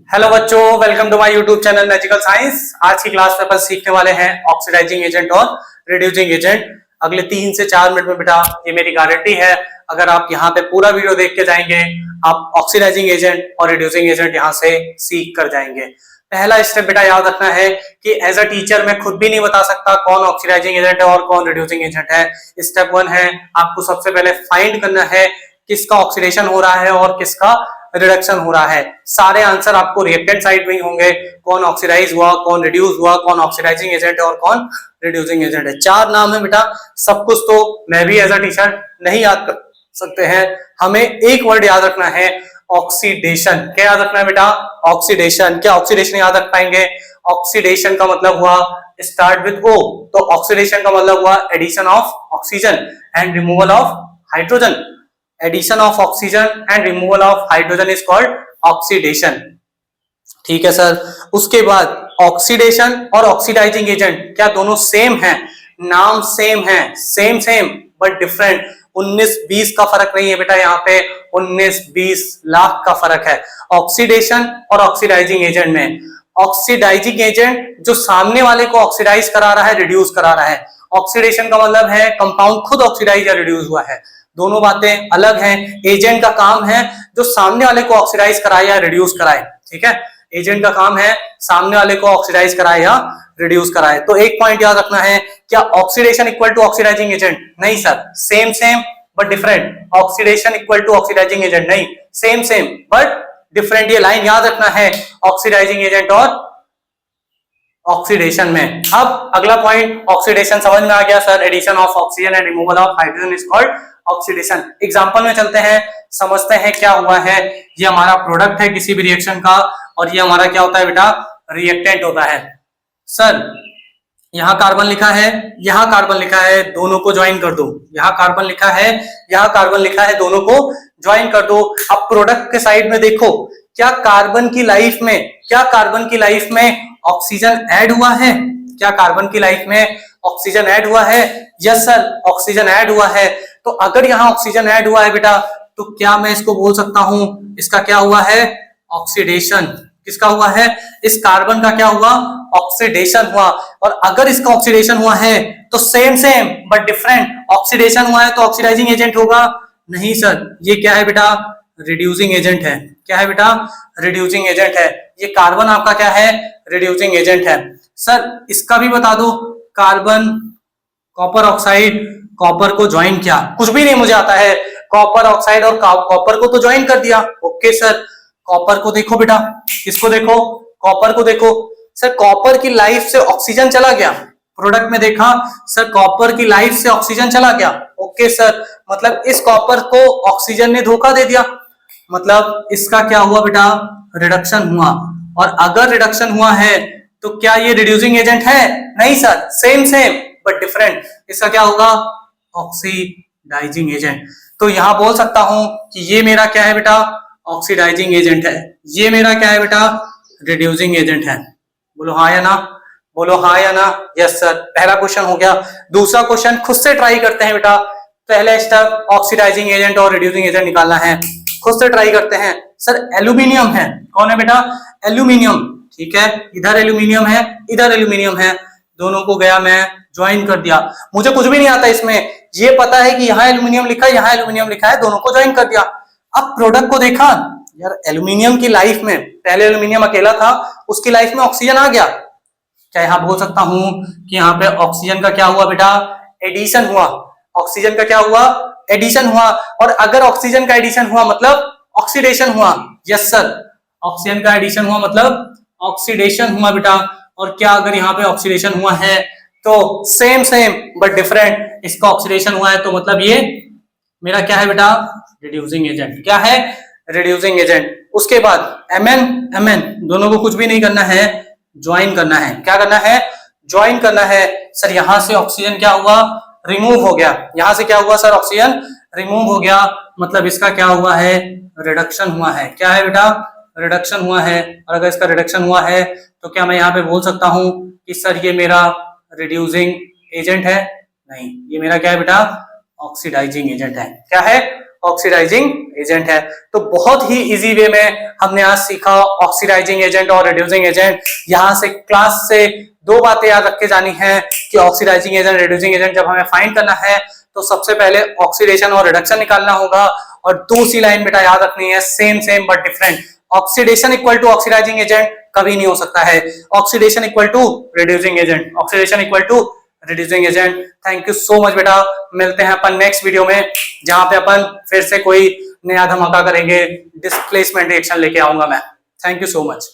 Hello बच्चों, welcome to my YouTube channel magical science. आज की क्लास में अपन सीखने वाले हैं ऑक्सीडाइजिंग एजेंट और रिड्यूसिंग एजेंट। अगले 3 से 4 मिनट में बेटा, ये मेरी गारंटी है, अगर आप यहाँ पे पूरा वीडियो देख के जाएंगे, आप ऑक्सीडाइजिंग एजेंट और रिड्यूसिंग एजेंट यहाँ से सीख कर जाएंगे। पहला स्टेप बेटा याद रखना है कि एज अ टीचर मैं खुद भी नहीं बता सकता कौन ऑक्सीडाइजिंग एजेंट है और कौन रिड्यूसिंग एजेंट है। स्टेप 1 है, आपको सबसे पहले फाइंड करना है किसका ऑक्सीडेशन हो रहा है और किसका रिडक्शन हो रहा है। सारे आंसर आपको रिएक्टेंट साइड में ही होंगे, कौन ऑक्सीडाइज हुआ, कौन रिड्यूस हुआ, कौन ऑक्सीडाइजिंग एजेंट है और कौन रिड्यूसिंग एजेंट है। 4 नाम है बेटा, सब कुछ तो मैं भी एज अ टीचर नहीं याद कर सकते हैं। हमें एक वर्ड याद रखना है, ऑक्सीडेशन। क्या याद रखना है बेटा? ऑक्सीडेशन। क्या ऑक्सीडेशन याद रख पाएंगे? ऑक्सीडेशन का मतलब हुआ स्टार्ट विद ओ, तो ऑक्सीडेशन का मतलब हुआ addition of oxygen and removal of hydrogen. Addition of oxygen and removal of hydrogen is called oxidation. ठीक है सर। उसके बाद ऑक्सीडेशन और ऑक्सीडाइजिंग एजेंट क्या दोनों सेम हैं? नाम सेम है, सेम सेम बट डिफरेंट। 19-20 का फर्क नहीं है बेटा, यहाँ पे 19-20 लाख का फर्क है ऑक्सीडेशन और ऑक्सीडाइजिंग एजेंट में। ऑक्सीडाइजिंग एजेंट जो सामने वाले को ऑक्सीडाइज करा रहा है, रिड्यूस करा रहा है। ऑक्सीडेशन का मतलब है कंपाउंड खुद ऑक्सीडाइज या रिड्यूस हुआ है। दोनों बातें अलग हैं। एजेंट का काम है जो सामने वाले को ऑक्सीडाइज कराए या रिड्यूस कराए। ठीक है, एजेंट का काम है सामने वाले को ऑक्सीडाइज कराए या रिड्यूस कराए। तो एक पॉइंट याद रखना है, क्या oxidation equal to oxidising agent? नहीं sir, same same but different. Oxidation equal to oxidising agent नहीं, सेम सेम बट डिफरेंट। ये लाइन याद रखना है ऑक्सीडाइजिंग एजेंट और ऑक्सीडेशन में। अब अगला पॉइंट, ऑक्सीडेशन समझ में आ गया sir, addition of oxygen and removal of hydrogen is called oxidation. Example में चलते हैं, समझते हैं क्या हुआ है। ये हमारा प्रोडक्ट है किसी भी रिएक्शन का और ये हमारा क्या होता है बेटा? रिएक्टेंट होता है। सर यहाँ कार्बन लिखा है, यहाँ कार्बन लिखा है, दोनों को ज्वाइन कर दो। यहाँ कार्बन लिखा है, यहाँ कार्बन लिखा है, दोनों को ज्वाइन कर दो। अब प्रोडक्ट के साइड में देखो, क्या कार्बन की लाइफ में ऑक्सीजन ऐड हुआ है? क्या कार्बन की लाइफ में ऑक्सीजन ऐड हुआ है? यस सर, ऑक्सीजन ऐड हुआ है। तो अगर यहाँ ऑक्सीजन ऐड हुआ है बेटा, तो क्या मैं इसको बोल सकता हूं इसका क्या हुआ है? ऑक्सीडेशन। किसका हुआ है? इस कार्बन का क्या हुआ? ऑक्सीडेशन हुआ। और अगर इसका ऑक्सीडेशन हुआ है तो same same but different. Oxidation हुआ है तो ऑक्सीडाइजिंग एजेंट होगा? नहीं सर, ये क्या है बेटा? रिड्यूसिंग एजेंट है। क्या है बेटा? रिड्यूसिंग एजेंट है। ये कार्बन आपका क्या है? रिड्यूसिंग एजेंट है। सर इसका भी बता दो, कार्बन कॉपर ऑक्साइड, कॉपर को ज्वाइन किया, कुछ भी नहीं मुझे आता है, कॉपर ऑक्साइड और कॉपर को तो ज्वाइन कर दिया। ओके सर, कॉपर को देखो बेटा, किसको देखो? कॉपर को देखो। सर कॉपर की लाइफ से ऑक्सीजन चला गया, प्रोडक्ट में देखा सर कॉपर की लाइफ से ऑक्सीजन चला गया। ओके सर, मतलब इस कॉपर को ऑक्सीजन ने धोखा दे दिया, मतलब इसका क्या हुआ बेटा? रिडक्शन हुआ। और अगर रिडक्शन हुआ है तो क्या ये रिड्यूसिंग एजेंट है? नहीं sir, same same but different. इसका क्या होगा? Oxidising agent. तो यहां बोल सकता हूं कि ये मेरा क्या है बेटा? ऑक्सीडाइजिंग एजेंट है। ये मेरा क्या है बेटा? रिड्यूसिंग एजेंट है। बोलो हाँ या ना, बोलो हाँ या ना। यस सर, पहला क्वेश्चन हो गया। दूसरा क्वेश्चन खुद से ट्राई करते हैं बेटा। पहला स्टेप ऑक्सीडाइजिंग एजेंट और रिड्यूसिंग एजेंट निकालना है, खुद से ट्राई करते हैं। सर एल्यूमिनियम है, कौन है बेटा? एल्यूमिनियम। ठीक है, इधर एल्यूमिनियम है, इधर एल्यूमिनियम है, दोनों को गया मैं ज्वाइन कर दिया। मुझे कुछ भी नहीं आता इसमें, ये पता है कि यहाँ एल्यूमिनियम लिखा है, यहाँ एल्यूमिनियम लिखा है, दोनों को ज्वाइन कर दिया। अब प्रोडक्ट को देखा, यार एल्यूमिनियम की लाइफ में पहले एल्यूमिनियम अकेला था, उसकी लाइफ में ऑक्सीजन आ गया। क्या यहाँ बोल सकता हूं कि यहाँ पे ऑक्सीजन का क्या हुआ बेटा? एडिशन हुआ। ऑक्सीजन का क्या हुआ? एडिशन हुआ। और अगर ऑक्सीजन का एडिशन हुआ मतलब ऑक्सीडेशन हुआ। यस सर, ऑक्सीजन का एडिशन हुआ मतलब ऑक्सीडेशन हुआ बेटा। और क्या अगर यहाँ पे ऑक्सीडेशन हुआ है तो सेम सेम बट डिफरेंट। इसका ऑक्सीडेशन हुआ है तो मतलब ये मेरा क्या है बेटा? Reducing agent. क्या है? Reducing agent. उसके बाद Mn दोनों को कुछ भी नहीं करना है, ज्वाइन करना है। क्या करना है? ज्वाइन करना है। सर यहां से ऑक्सीजन क्या हुआ? रिमूव हो गया। यहां से क्या हुआ सर? ऑक्सीजन रिमूव हो गया, मतलब इसका क्या हुआ है? रिडक्शन हुआ है। क्या है बेटा? रिडक्शन हुआ है। और अगर इसका रिडक्शन हुआ है तो क्या मैं यहाँ पे बोल सकता हूं कि सर ये मेरा रिड्यूसिंग एजेंट है? नहीं, ये मेरा क्या है बेटा? ऑक्सीडाइजिंग एजेंट है। क्या है? ऑक्सीडाइजिंग एजेंट है। तो बहुत ही इजी वे में हमने आज सीखा ऑक्सीडाइजिंग एजेंट और रिड्यूसिंग एजेंट। यहाँ से क्लास से दो बातें याद रख के जानी है कि ऑक्सीडाइजिंग एजेंट, रिड्यूसिंग एजेंट जब हमें फाइंड करना है तो सबसे पहले ऑक्सीडेशन और रिडक्शन निकालना होगा, और दूसरी लाइन बेटा याद रखनी है same same but different. Oxidation equal to oxidising agent कभी नहीं हो सकता है, oxidation equal to reducing agent, oxidation equal to reducing agent. Thank you so much बेटा, मिलते हैं अपन नेक्स्ट वीडियो में जहां पे अपन फिर से कोई नया धमाका करेंगे, डिस्प्लेसमेंट रिएक्शन लेके आऊंगा मैं। Thank you so much.